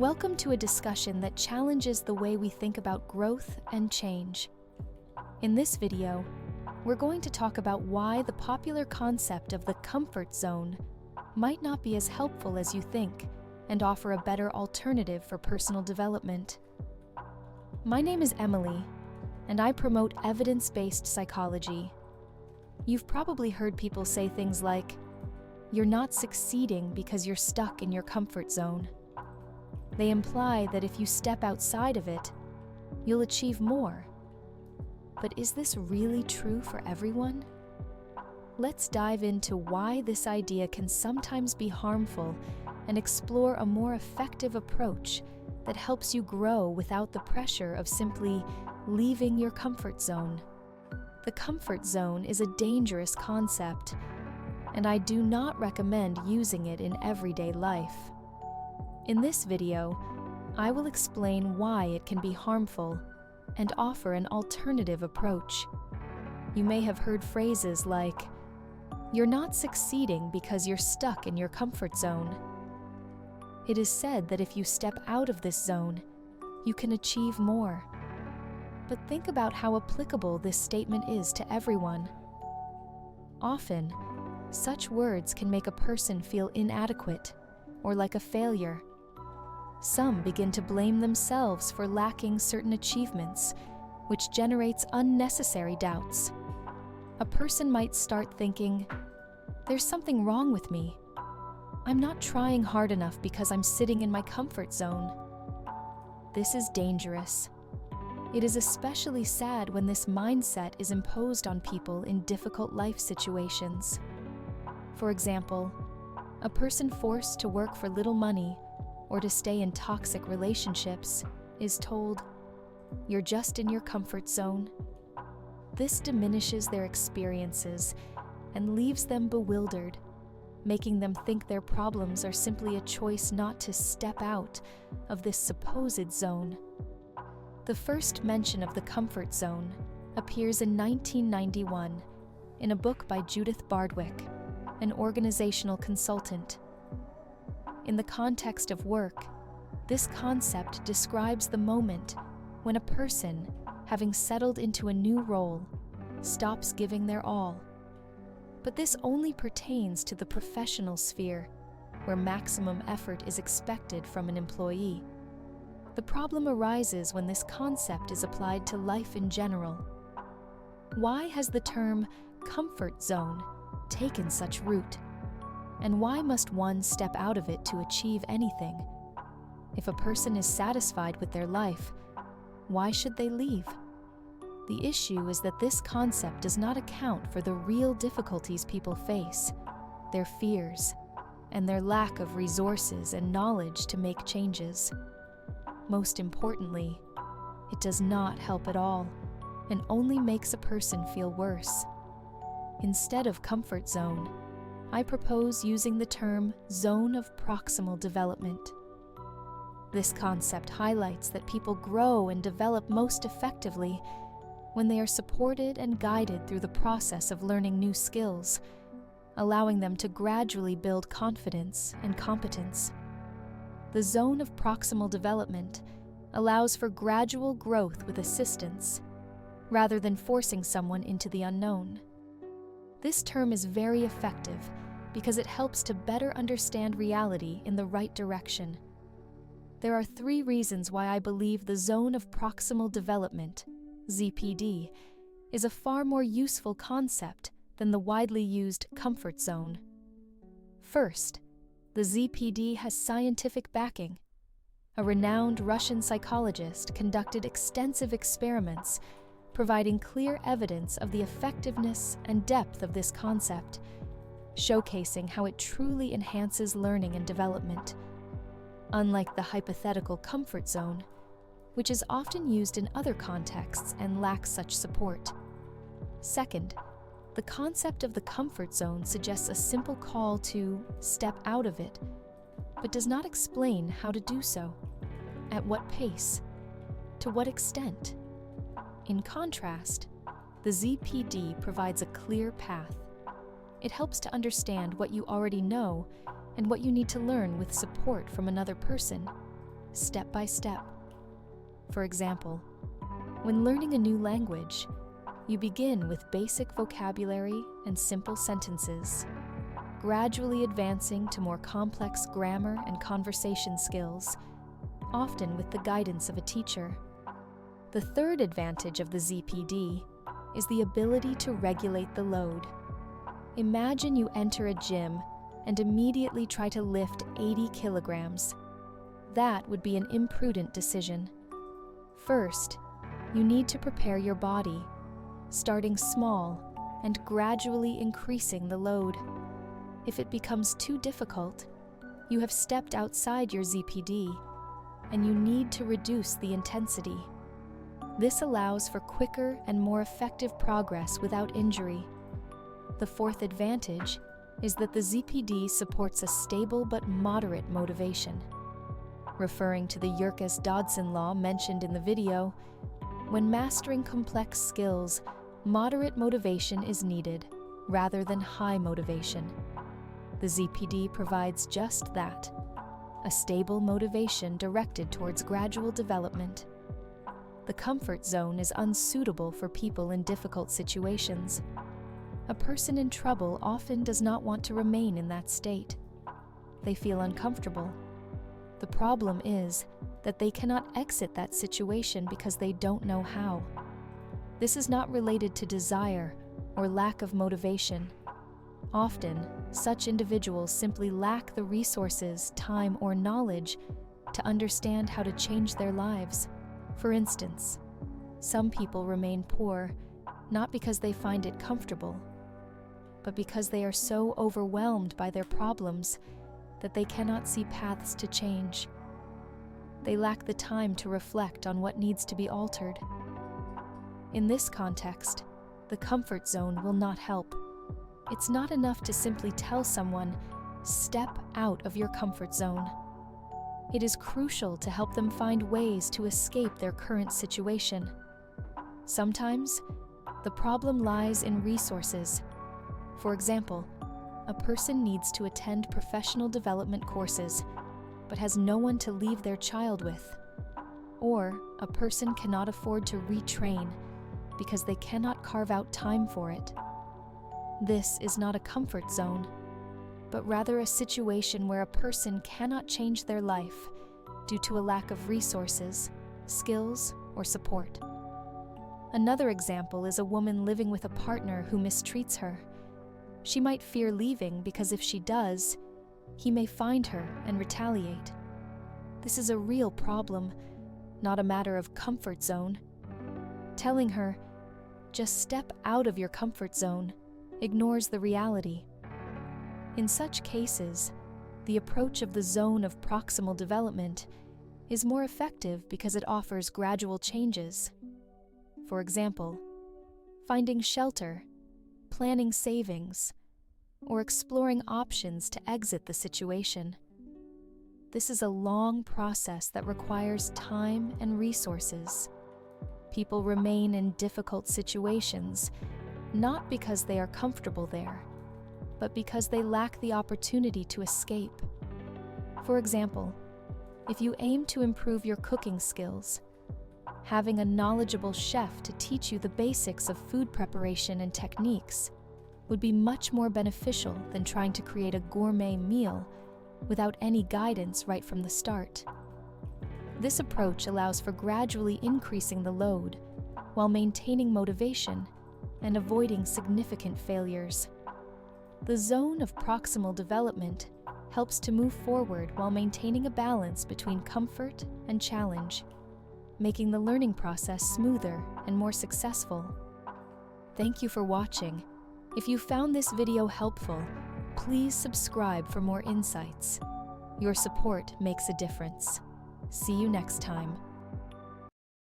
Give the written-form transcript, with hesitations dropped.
Welcome to a discussion that challenges the way we think about growth and change. In this video, we're going to talk about why the popular concept of the comfort zone might not be as helpful as you think and offer a better alternative for personal development. My name is Emily, and I promote evidence-based psychology. You've probably heard people say things like, "You're not succeeding because you're stuck in your comfort zone." They imply that if you step outside of it, you'll achieve more. But is this really true for everyone? Let's dive into why this idea can sometimes be harmful and explore a more effective approach that helps you grow without the pressure of simply leaving your comfort zone. The comfort zone is a dangerous concept, and I do not recommend using it in everyday life. In this video, I will explain why it can be harmful and offer an alternative approach. You may have heard phrases like, "You're not succeeding because you're stuck in your comfort zone." It is said that if you step out of this zone, you can achieve more. But think about how applicable this statement is to everyone. Often, such words can make a person feel inadequate or like a failure. Some begin to blame themselves for lacking certain achievements, which generates unnecessary doubts. A person might start thinking, "There's something wrong with me. I'm not trying hard enough because I'm sitting in my comfort zone." This is dangerous. It is especially sad when this mindset is imposed on people in difficult life situations. For example, a person forced to work for little money or to stay in toxic relationships is told, "You're just in your comfort zone." This diminishes their experiences and leaves them bewildered, making them think their problems are simply a choice not to step out of this supposed zone. The first mention of the comfort zone appears in 1991 in a book by Judith Bardwick, an organizational consultant. In the context of work, this concept describes the moment when a person, having settled into a new role, stops giving their all. But this only pertains to the professional sphere, where maximum effort is expected from an employee. The problem arises when this concept is applied to life in general. Why has the term comfort zone taken such root? And why must one step out of it to achieve anything? If a person is satisfied with their life, why should they leave? The issue is that this concept does not account for the real difficulties people face, their fears, and their lack of resources and knowledge to make changes. Most importantly, it does not help at all and only makes a person feel worse. Instead of comfort zone, I propose using the term zone of proximal development. This concept highlights that people grow and develop most effectively when they are supported and guided through the process of learning new skills, allowing them to gradually build confidence and competence. The zone of proximal development allows for gradual growth with assistance, rather than forcing someone into the unknown. This term is very effective because it helps to better understand reality in the right direction. There are 3 reasons why I believe the zone of proximal development, ZPD, is a far more useful concept than the widely used comfort zone. First, the ZPD has scientific backing. A renowned Russian psychologist conducted extensive experiments providing clear evidence of the effectiveness and depth of this concept, showcasing how it truly enhances learning and development. Unlike the hypothetical comfort zone, which is often used in other contexts and lacks such support. Second, the concept of the comfort zone suggests a simple call to step out of it, but does not explain how to do so, at what pace, to what extent. In contrast, the ZPD provides a clear path. It helps to understand what you already know and what you need to learn with support from another person. step by step. For example, when learning a new language, you begin with basic vocabulary and simple sentences, gradually advancing to more complex grammar and conversation skills, often with the guidance of a teacher. The third advantage of the ZPD is the ability to regulate the load. Imagine you enter a gym and immediately try to lift 80 kilograms. That would be an imprudent decision. First, you need to prepare your body, starting small and gradually increasing the load. If it becomes too difficult, you have stepped outside your ZPD, and you need to reduce the intensity. This allows for quicker and more effective progress without injury. The fourth advantage is that the ZPD supports a stable but moderate motivation. Referring to the Yerkes-Dodson law mentioned in the video, when mastering complex skills, moderate motivation is needed rather than high motivation. The ZPD provides just that, a stable motivation directed towards gradual development. The comfort zone is unsuitable for people in difficult situations. A person in trouble often does not want to remain in that state. They feel uncomfortable. The problem is that they cannot exit that situation because they don't know how. This is not related to desire or lack of motivation. Often, such individuals simply lack the resources, time, or knowledge to understand how to change their lives. For instance, some people remain poor not because they find it comfortable, but because they are so overwhelmed by their problems that they cannot see paths to change. They lack the time to reflect on what needs to be altered. In this context, the comfort zone will not help. It's not enough to simply tell someone, "Step out of your comfort zone." It is crucial to help them find ways to escape their current situation. Sometimes, the problem lies in resources. For example, a person needs to attend professional development courses, but has no one to leave their child with. Or a person cannot afford to retrain because they cannot carve out time for it. This is not a comfort zone, but rather a situation where a person cannot change their life due to a lack of resources, skills, or support. Another example is a woman living with a partner who mistreats her. She might fear leaving because if she does, he may find her and retaliate. This is a real problem, not a matter of comfort zone. Telling her, "Just step out of your comfort zone," ignores the reality. In such cases, the approach of the zone of proximal development is more effective because it offers gradual changes. For example, finding shelter, planning savings, or exploring options to exit the situation. This is a long process that requires time and resources. People remain in difficult situations, not because they are comfortable there, but because they lack the opportunity to escape. For example, if you aim to improve your cooking skills, having a knowledgeable chef to teach you the basics of food preparation and techniques would be much more beneficial than trying to create a gourmet meal without any guidance right from the start. This approach allows for gradually increasing the load while maintaining motivation and avoiding significant failures. The zone of proximal development helps to move forward while maintaining a balance between comfort and challenge, making the learning process smoother and more successful. Thank you for watching. If you found this video helpful, please subscribe for more insights. Your support makes a difference. See you next time.